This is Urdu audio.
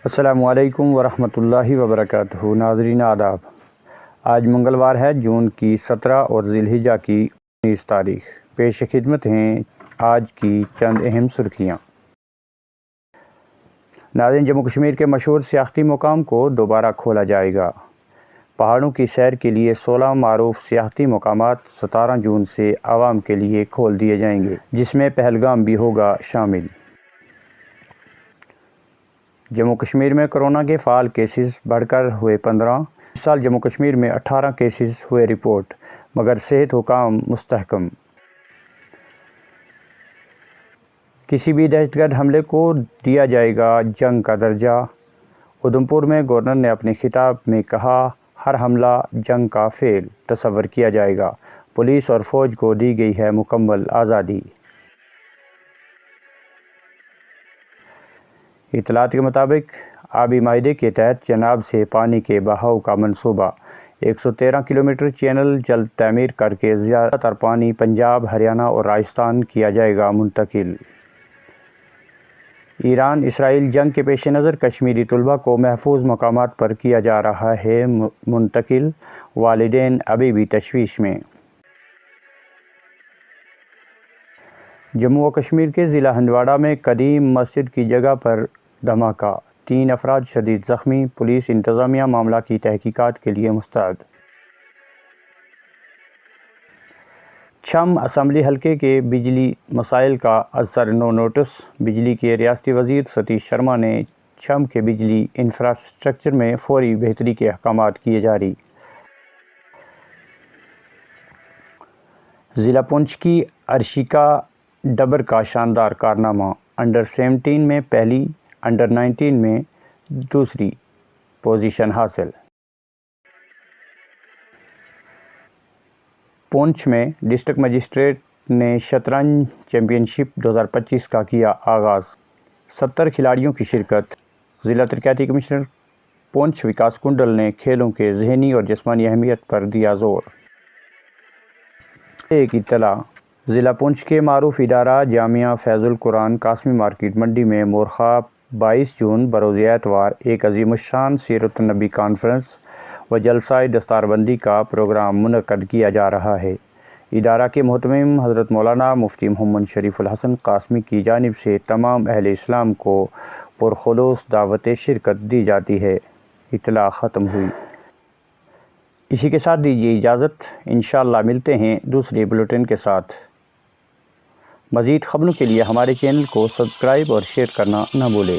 السلام علیکم ورحمۃ اللہ وبرکاتہ۔ ناظرین آداب، آج منگلوار ہے، جون کی 17 اور ذی الحجہ کی 19 تاریخ۔ پیش خدمت ہیں آج کی چند اہم سرخیاں۔ ناظرین، جموں کشمیر کے مشہور سیاحتی مقام کو دوبارہ کھولا جائے گا۔ پہاڑوں کی سیر کے لیے 16 معروف سیاحتی مقامات 17 جون سے عوام کے لیے کھول دیے جائیں گے، جس میں پہلگام بھی ہوگا شامل۔ جموں کشمیر میں کرونا کے فعال کیسز بڑھ کر ہوئے 15۔ اس سال جموں کشمیر میں 18 کیسز ہوئے رپورٹ، مگر صحت حکام مستحکم۔ کسی بھی دہشت گرد حملے کو دیا جائے گا جنگ کا درجہ۔ ادھمپور میں گورنر نے اپنے خطاب میں کہا، ہر حملہ جنگ کا فعل تصور کیا جائے گا۔ پولیس اور فوج کو دی گئی ہے مکمل آزادی۔ اطلاعات کے مطابق آبی معاہدے کے تحت چناب سے پانی کے بہاؤ کا منصوبہ 113 کلومیٹر چینل جلد تعمیر کر کے زیادہ تر پانی پنجاب، ہریانہ اور راجستھان کیا جائے گا منتقل۔ ایران اسرائیل جنگ کے پیش نظر کشمیری طلبہ کو محفوظ مقامات پر کیا جا رہا ہے منتقل، والدین ابھی بھی تشویش میں۔ جموں و کشمیر کے ضلع ہندواڑہ میں قدیم مسجد کی جگہ پر دھماکہ، 3 افراد شدید زخمی، پولیس انتظامیہ معاملہ کی تحقیقات کے لیے مستعد۔ چھم اسمبلی حلقے کے بجلی مسائل کا اثر نو نوٹس۔ بجلی کے ریاستی وزیر ستیش شرما نے چھم کے بجلی انفراسٹرکچر میں فوری بہتری کے احکامات کیے جاری۔ ضلع پونچھ کی ارشیکا ڈبر کا شاندار کارنامہ، انڈر 17 میں پہلی، انڈر 19 میں دوسری پوزیشن حاصل۔ پونچھ میں ڈسٹرکٹ مجسٹریٹ نے شطرنج چیمپئن شپ 2025 کا کیا آغاز، 70 کھلاڑیوں کی شرکت۔ ضلع ترقیاتی کمشنر پونچھ وکاس کنڈل نے کھیلوں کے ذہنی اور جسمانی اہمیت پر دیا زور۔ ایک اطلاع، ضلع پونچھ کے معروف ادارہ جامعہ فیض القرآن قاسمی مارکیٹ منڈی میں مورخہ 22 جون بروز اتوار ایک عظیم الشان سیرت النبی کانفرنس و جلسہ دستار بندی کا پروگرام منعقد کیا جا رہا ہے۔ ادارہ کے مہتمم حضرت مولانا مفتی محمد شریف الحسن قاسمی کی جانب سے تمام اہل اسلام کو پرخلوص دعوت شرکت دی جاتی ہے۔ اطلاع ختم ہوئی۔ اسی کے ساتھ دیجیے اجازت، انشاءاللہ ملتے ہیں دوسرے بلیٹن کے ساتھ۔ مزید خبروں کے لیے ہمارے چینل کو سبسکرائب اور شیئر کرنا نہ بھولیں۔